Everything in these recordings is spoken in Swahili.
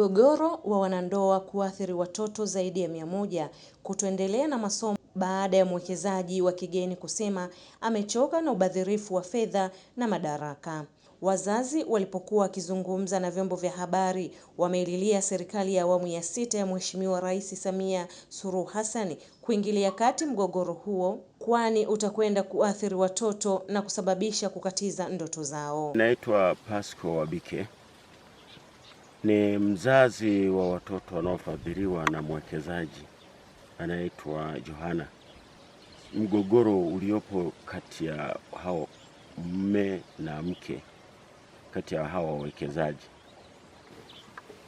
Mgogoro wa wanandoa kuathiri watoto zaidi ya 100 kutoendelea na masomo baada ya mwekezaji wa kigeni kusema amechoka na ubadhirifu wa fedha na madaraka. Wazazi walipokuwa wakizungumza na vyombo vya habari wameililia serikali ya awamu ya 6 ya Mheshimiwa Rais Samia Suluhu Hassan kuingilia kati mgogoro huo, kwani utakwenda kuathiri watoto na kusababisha kukatiza ndoto zao. Naitwa Pasco Wabike. Ni mzazi wa watoto wanaofadhiliwa na mwekezaji anaitwa Johana. Mgogoro uliopo kati ya hao mume na mke, kati ya hawa wawekezaji.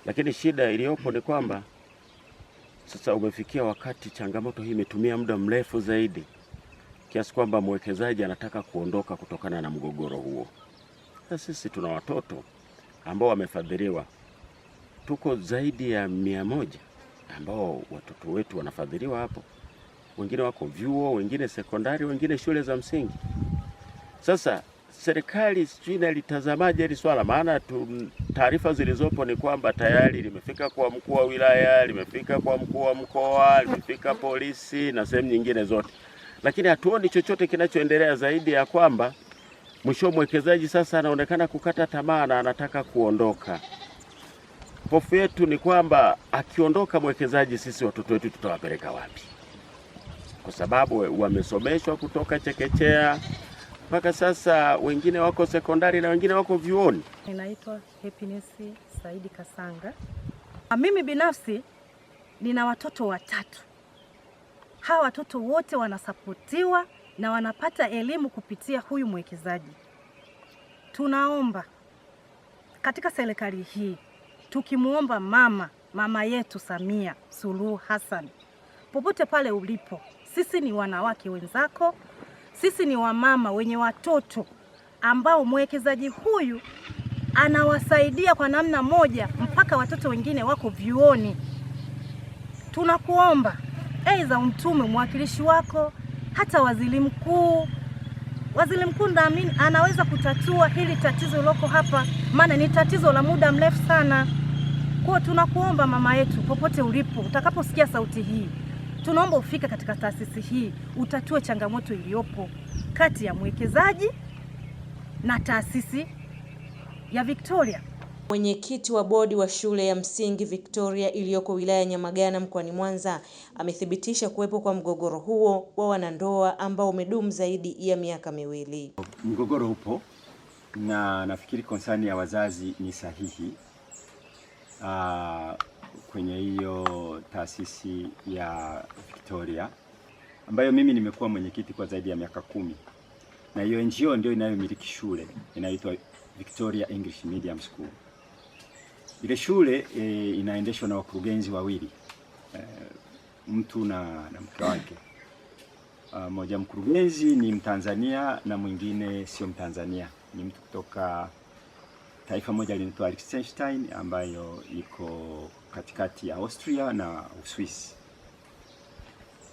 Lakini shida iliyopo ni kwamba sasa umefikia wakati changamoto hii imetumia muda mrefu zaidi, kiasi kwamba mwekezaji anataka kuondoka kutokana na mgogoro huo. Sasa sisi tuna watoto ambao wamefadhiliwa. Tuko zaidi ya 100 ambao watoto wetu wanafadhiliwa hapo. Wengine wako vyuo, wengine sekondari, wengine shule za msingi. Sasa serikali sijui inalitazamaje hili swala, maana taarifa zilizopo ni kwamba tayari limefika kwa mkuu wa wilaya, limefika kwa mkuu wa mkoa, limefika polisi na sehemu nyingine zote. Lakini hatuoni chochote kinachoendelea zaidi ya kwamba mwisho mwekezaji sasa anaonekana kukata tamaa na anataka kuondoka. Hofu yetu ni kwamba akiondoka mwekezaji, sisi watoto wetu tutawapeleka wapi? Kwa sababu wamesomeshwa kutoka chekechea mpaka sasa, wengine wako sekondari na wengine wako vyuoni. Ninaitwa Happiness Saidi Kasanga. Mimi binafsi nina watoto 3. Hawa watoto wote wanasapotiwa na wanapata elimu kupitia huyu mwekezaji. Tunaomba katika serikali hii, tukimuomba mama yetu Samia Suluhu Hassan, popote pale ulipo, sisi ni wanawake wenzako, sisi ni wamama wenye watoto ambao mwekezaji huyu anawasaidia kwa namna moja, mpaka watoto wengine wako vyuoni. Tunakuomba aidha umtume mwakilishi wako, hata waziri mkuu. Waziri mkuu naamini anaweza kutatua hili tatizo loko hapa, maana ni tatizo la muda mrefu sana. Kwa tunakuomba mama yetu, popote ulipo, utakaposikia sauti hii, tunaomba ufike katika taasisi hii, utatue changamoto iliyopo kati ya mwekezaji na taasisi ya Victoria. Mwenyekiti wa bodi wa shule ya msingi Victoria iliyoko wilaya ya Nyamagana mkoani Mwanza amethibitisha kuwepo kwa mgogoro huo wa wanandoa ambao umedumu zaidi ya miaka 2. Mgogoro upo na nafikiri konsani ya wazazi ni sahihi. Kwenye hiyo taasisi ya Victoria ambayo mimi nimekuwa mwenyekiti kwa zaidi ya miaka 10, na hiyo NGO ndio inayomiliki shule inaitwa Victoria English Medium School. Ile shule inaendeshwa na wakurugenzi wawili, mtu na mke wake. Mmoja mkurugenzi ni Mtanzania na mwingine sio Mtanzania, ni mtu kutoka taifa moja linaitwa Liechtenstein ambayo iko katikati ya Austria na Uswisi.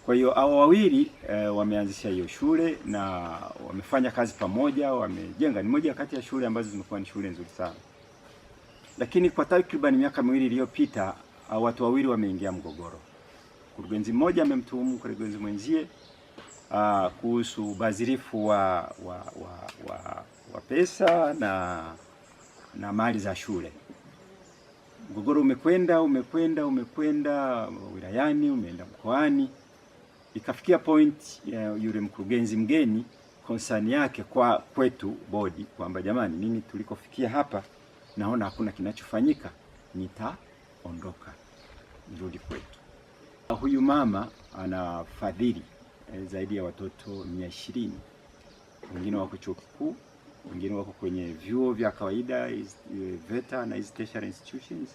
Kwa hiyo hao wawili wameanzisha hiyo shule na wamefanya kazi pamoja, wamejenga. Ni moja kati ya shule ambazo zimekuwa ni shule nzuri sana. Lakini kwa takriban miaka 2 iliyopita watu wawili wameingia mgogoro. Mkurugenzi mmoja amemtuhumu mkurugenzi mwenzie kuhusu ubadhirifu wa pesa na mali za shule. Mgogoro umekwenda wilayani, umeenda mkoani. Ikafikia point yule mkurugenzi mgeni konsani yake kwa kwetu bodi kwamba jamani, mimi tulikofikia hapa naona hakuna kinachofanyika, nitaondoka nirudi kwetu. Huyu mama anafadhili zaidi ya watoto 120. Wengine wako chuo kikuu, wengine wako kwenye vyuo vya kawaida, VETA na tertiary institutions,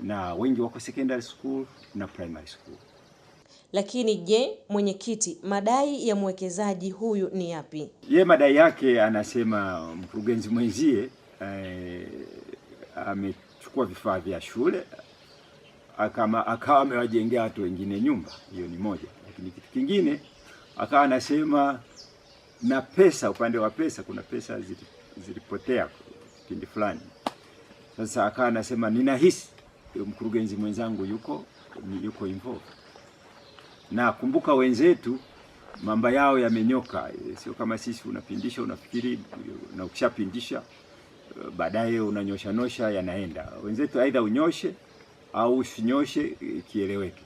na wengi wako secondary school na primary school. Lakini je, mwenyekiti, madai ya mwekezaji huyu ni yapi? Ye madai yake anasema mkurugenzi mwenzie amechukua vifaa vya shule akawa amewajengea watu wengine nyumba. Hiyo ni moja. Lakini kitu kingine akawa anasema na pesa, upande wa pesa kuna pesa zilipotea kipindi fulani. Sasa akawa anasema ninahisi mkurugenzi mwenzangu yuko involved. Na kumbuka wenzetu mambo yao yamenyoka, sio kama sisi unapindisha unafikiri na ukishapindisha baadaye unanyosha yanaenda. Wenzetu aidha unyoshe au usinyoshe kieleweke.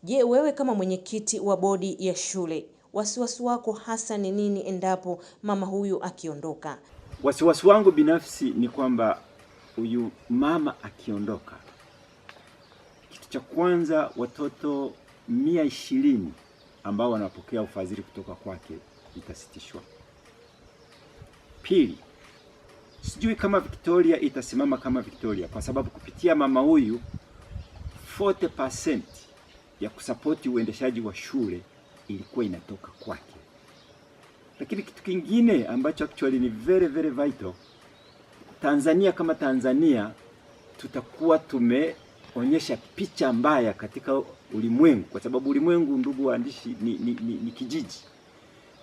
Je, wewe kama mwenyekiti wa bodi ya shule, wasiwasi wako hasa ni nini endapo mama huyu akiondoka? Wasiwasi wangu binafsi ni kwamba huyu mama akiondoka, kitu cha kwanza watoto 120 ambao wanapokea ufadhili kutoka kwake itasitishwa. Pili, sijui kama Victoria itasimama kama Victoria, kwa sababu kupitia mama huyu 40% ya kusapoti uendeshaji wa shule ilikuwa inatoka kwake. Lakini kitu kingine ambacho actually ni very vital, Tanzania kama Tanzania tutakuwa tumeonyesha picha mbaya katika ulimwengu, kwa sababu ulimwengu, ndugu waandishi, ni kijiji.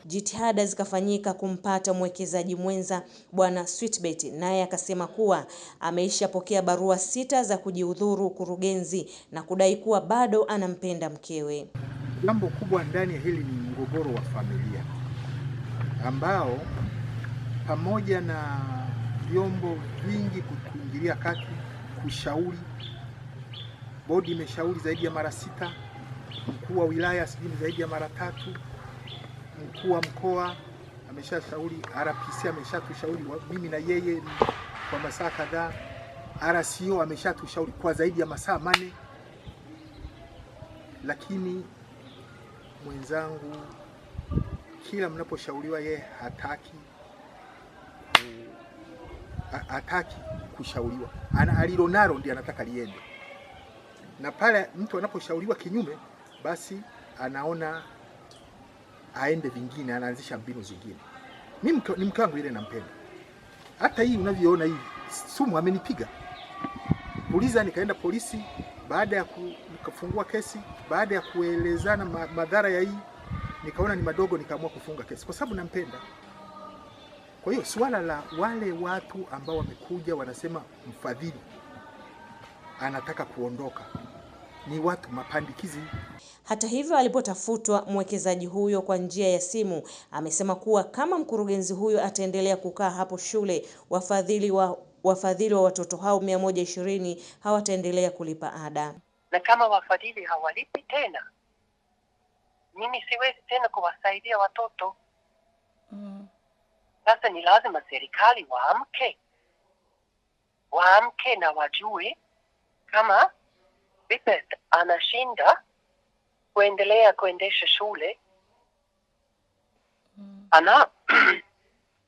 Jitihada zikafanyika kumpata mwekezaji mwenza Bwana Sweetbet, naye akasema kuwa ameishapokea barua 6 za kujiudhuru ukurugenzi na kudai kuwa bado anampenda mkewe. Jambo kubwa ndani ya hili ni mgogoro wa familia ambao pamoja na vyombo vingi kuingilia kati, kushauri. Bodi imeshauri zaidi ya mara 6, mkuu wa wilaya sijui zaidi ya mara 3, mkuu wa mkoa ameshashauri, RPC ameshatushauri mimi na yeye kwa masaa kadhaa, RCO ameshatushauri kwa zaidi ya masaa 4, lakini mwenzangu kila mnaposhauriwa yeye hataki kushauriwa. Alilonalo ndiye anataka liende, na pale mtu anaposhauriwa kinyume, basi anaona aende vingine, anaanzisha mbinu zingine. Mimi ni mke wangu ile nampenda. Hata hii unavyoona hii sumu amenipiga. Uliza nikaenda polisi, baada ya kufungua kesi, baada ya kuelezana madhara ya hii, nikaona ni madogo, nikaamua kufunga kesi kwa sababu nampenda. Kwa hiyo swala la wale watu ambao wamekuja wanasema mfadhili anataka kuondoka ni watu mapandikizi. Hata hivyo, alipotafutwa mwekezaji huyo kwa njia ya simu, amesema kuwa kama mkurugenzi huyo ataendelea kukaa hapo shule, wafadhili wa watoto hao 120 hawataendelea kulipa ada. Na kama wafadhili hawalipi tena, mimi siwezi tena kuwasaidia watoto. Sasa ni lazima serikali waamke na wajue kama Sweetbet anashinda kuendelea kuendesha shule.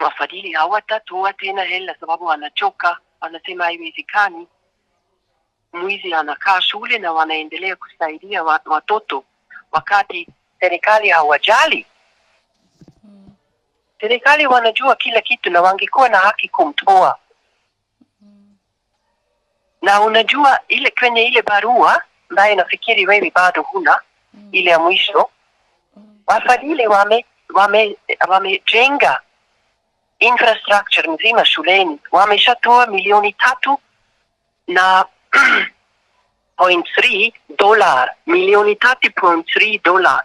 Wafadhili hawatatoa tena hela sababu wanachoka, wanasema haiwezekani. Mwizi anakaa shule na wanaendelea kusaidia watoto wakati serikali hawajali. Serikali wanajua kila kitu na wangekuwa na haki kumtoa. Na unajua kwenye ile barua ambaye nafikiri wewe bado huna ile ya mwisho, wafadhili wamejenga infrastructure mzima shuleni. Wameshatoa milioni $3.3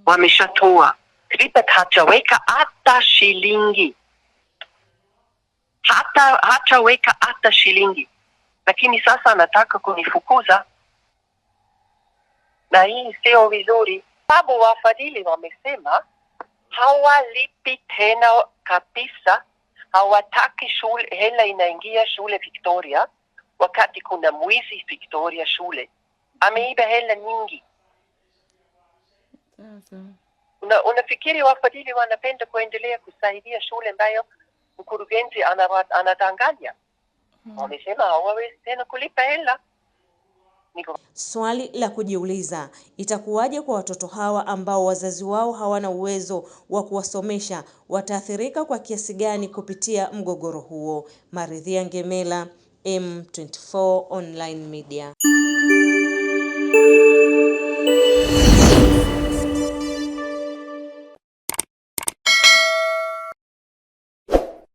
wameshatoa. Sweetbet hajaweka hata shilingi. Hajaweka hata shilingi. Lakini sasa anataka kunifukuza. Na hii sio vizuri. Sababu wafadhili wamesema hawalipi tena kabisa. Hawataki shule, hela inaingia shule Victoria wakati kuna mwizi Victoria shule. Ameiba hela nyingi. Unafikiri wafadhili wanapenda kuendelea kusaidia shule ambayo mkurugenzi anadanganya? Wamesema hawawezi tena kulipa hela. Swali la kujiuliza, itakuwaje kwa watoto hawa ambao wazazi wao hawana uwezo wa kuwasomesha? Wataathirika kwa kiasi gani kupitia mgogoro huo? Maridhia Ngemela, M24 Online Media.